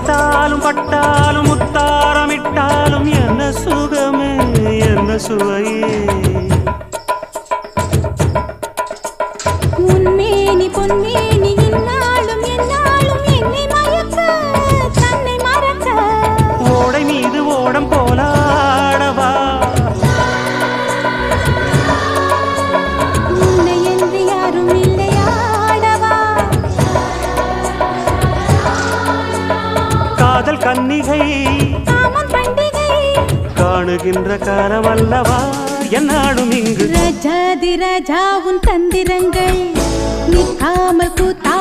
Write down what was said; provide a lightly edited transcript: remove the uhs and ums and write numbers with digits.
தொட்டாலும் பட்டாலும் முத்தாரமிட்டாலும் என்ன சுகமே என்ன சுவையே உன்மேனி பொன்மேனி இன்னாலும் என்னாலும் என்னை மயக்க தன்னை மறக்க ஓடை மீது ஓடம் போலாடவா உன்னை என்று யாரும் இல்லையாடவா காதல் கன்னிகை காமம் பண்டிகை காணுகின்ற காலமல்லவா என்னாடும் இங்கு ரஜாதி ராஜா உன் தந்திரங்கள் நிற்காமல் கூத்தா